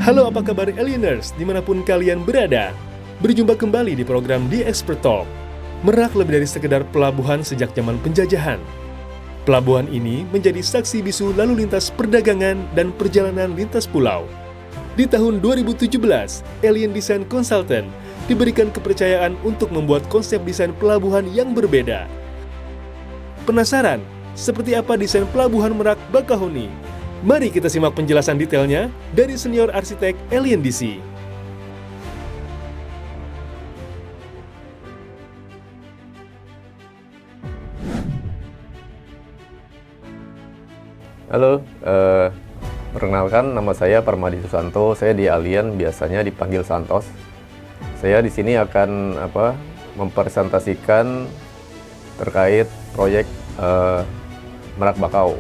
Halo, apa kabar Alieners dimanapun kalian berada? Berjumpa kembali di program The Expert Talk. Merak lebih dari sekedar pelabuhan sejak zaman penjajahan. Pelabuhan ini menjadi saksi bisu lalu lintas perdagangan dan perjalanan lintas pulau. Di tahun 2017, Alien Design Consultant diberikan kepercayaan untuk membuat konsep desain pelabuhan yang berbeda. Penasaran seperti apa desain pelabuhan Merak Bakahuni? Mari kita simak penjelasan detailnya dari senior arsitek Alien DC. Halo, perkenalkan nama saya Parmadi Susanto. Saya di Alien biasanya dipanggil Santos. Saya di sini akan mempresentasikan terkait proyek Merak Bakau.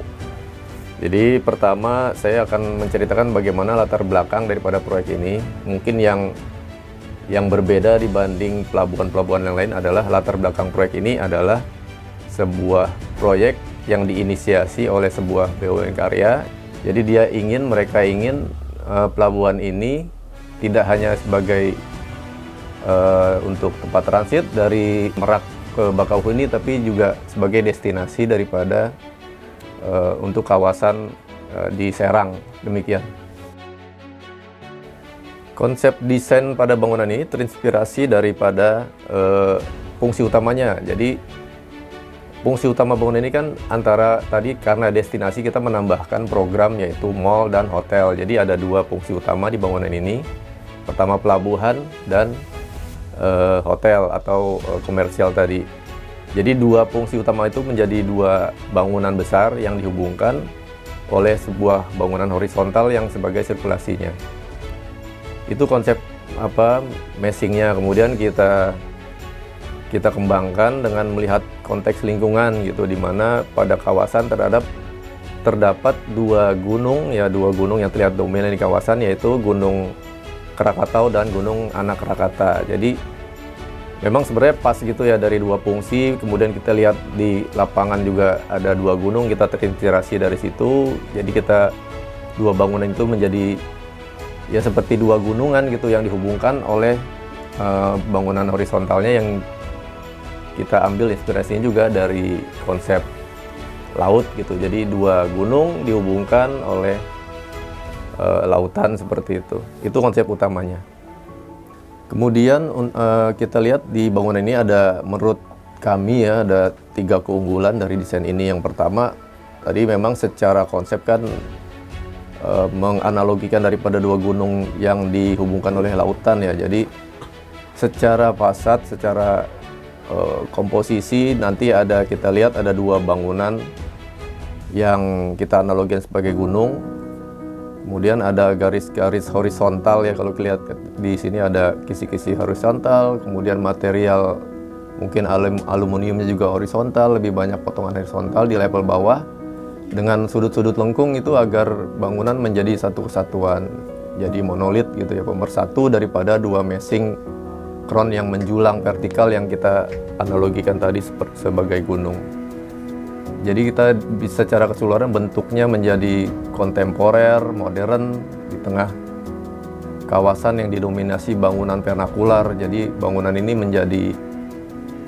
Jadi pertama saya akan menceritakan bagaimana latar belakang daripada proyek ini. Mungkin yang berbeda dibanding pelabuhan-pelabuhan yang lain adalah latar belakang proyek ini adalah sebuah proyek yang diinisiasi oleh sebuah BUMN karya. Jadi mereka ingin pelabuhan ini tidak hanya sebagai untuk tempat transit dari Merak ke Bakauheni, tapi juga sebagai destinasi daripada untuk kawasan di Serang, demikian. Konsep desain pada bangunan ini terinspirasi daripada fungsi utamanya. Jadi fungsi utama bangunan ini kan antara tadi karena destinasi kita menambahkan program yaitu mall dan hotel. Jadi ada dua fungsi utama di bangunan ini. Pertama pelabuhan dan hotel atau komersial tadi. Jadi dua fungsi utama itu menjadi dua bangunan besar yang dihubungkan oleh sebuah bangunan horizontal yang sebagai sirkulasinya. Itu konsep meshingnya. Kemudian kita kembangkan dengan melihat konteks lingkungan gitu, di mana pada kawasan terdapat dua gunung yang terlihat dominan di kawasan, yaitu Gunung Krakatau dan Gunung Anak Rakata. Jadi memang sebenarnya pas gitu ya dari dua fungsi. Kemudian kita lihat di lapangan juga ada dua gunung, kita terinspirasi dari situ. Jadi dua bangunan itu menjadi ya seperti dua gunungan gitu yang dihubungkan oleh bangunan horizontalnya yang kita ambil inspirasinya juga dari konsep laut gitu. Jadi dua gunung dihubungkan oleh lautan seperti itu. Itu konsep utamanya. Kemudian kita lihat di bangunan ini menurut kami ada 3 keunggulan dari desain ini. Yang pertama, tadi memang secara konsep kan menganalogikan daripada dua gunung yang dihubungkan oleh lautan ya. Jadi secara fasad, secara komposisi nanti kita lihat ada dua bangunan yang kita analogikan sebagai gunung. Kemudian ada garis-garis horizontal ya, kalau lihat di sini ada kisi-kisi horizontal, kemudian material mungkin aluminiumnya juga horizontal, lebih banyak potongan horizontal di level bawah dengan sudut-sudut lengkung itu agar bangunan menjadi satu kesatuan, jadi monolit gitu ya, pemersatu daripada dua meshing crown yang menjulang vertikal yang kita analogikan tadi sebagai gunung. Jadi kita bisa secara keseluruhan bentuknya menjadi kontemporer, modern di tengah kawasan yang didominasi bangunan vernakular. Jadi bangunan ini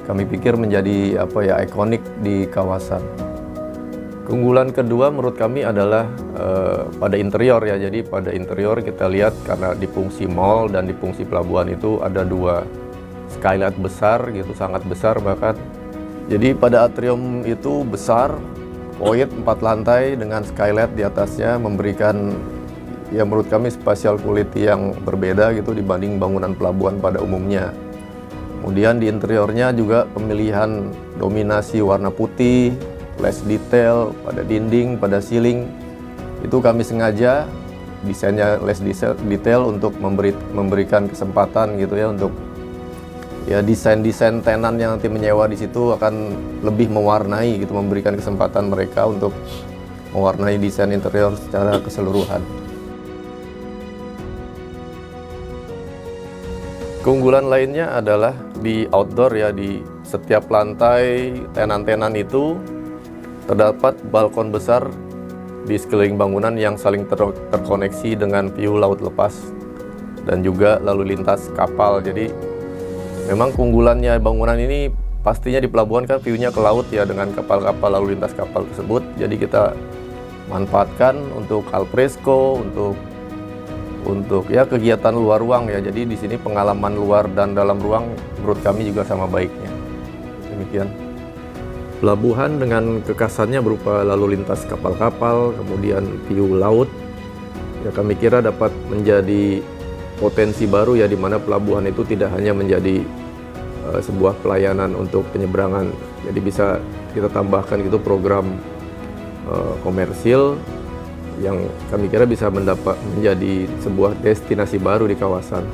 kami pikir menjadi ikonik di kawasan. Keunggulan kedua menurut kami adalah pada interior ya. Jadi pada interior kita lihat karena di fungsi mall dan di fungsi pelabuhan itu ada dua skylight besar gitu, sangat besar bahkan. Jadi pada atrium itu besar, void 4 lantai dengan skylight di atasnya memberikan ya menurut kami spatial quality yang berbeda gitu dibanding bangunan pelabuhan pada umumnya. Kemudian di interiornya juga pemilihan dominasi warna putih, less detail pada dinding, pada ceiling. Itu kami sengaja desainnya less detail untuk memberikan kesempatan gitu ya untuk ya desain-desain tenan yang nanti menyewa di situ akan lebih mewarnai gitu, memberikan kesempatan mereka untuk mewarnai desain interior secara keseluruhan. Keunggulan lainnya adalah di outdoor ya, di setiap lantai tenan-tenan itu terdapat balkon besar di sekeliling bangunan yang saling terkoneksi dengan view laut lepas dan juga lalu lintas kapal. Jadi memang keunggulannya bangunan ini pastinya di pelabuhan kan view-nya ke laut ya, dengan kapal-kapal lalu lintas kapal tersebut. Jadi kita manfaatkan untuk alfresco, untuk ya kegiatan luar ruang ya. Jadi di sini pengalaman luar dan dalam ruang menurut kami juga sama baiknya. Demikian. Pelabuhan dengan kekasannya berupa lalu lintas kapal-kapal, kemudian view laut, ya kami kira dapat menjadi potensi baru ya, di mana pelabuhan itu tidak hanya menjadi sebuah pelayanan untuk penyeberangan. Jadi bisa kita tambahkan gitu program komersil yang kami kira bisa menjadi sebuah destinasi baru di kawasan.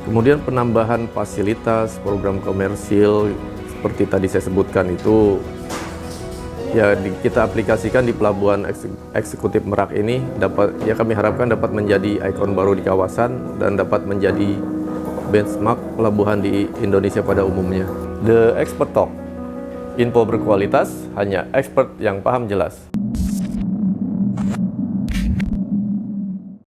Kemudian penambahan fasilitas, program komersil seperti tadi saya sebutkan itu ya kita aplikasikan di Pelabuhan Eksekutif Merak ini, kami harapkan dapat menjadi ikon baru di kawasan dan dapat menjadi benchmark pelabuhan di Indonesia pada umumnya. The Expert Talk, info berkualitas, hanya expert yang paham jelas.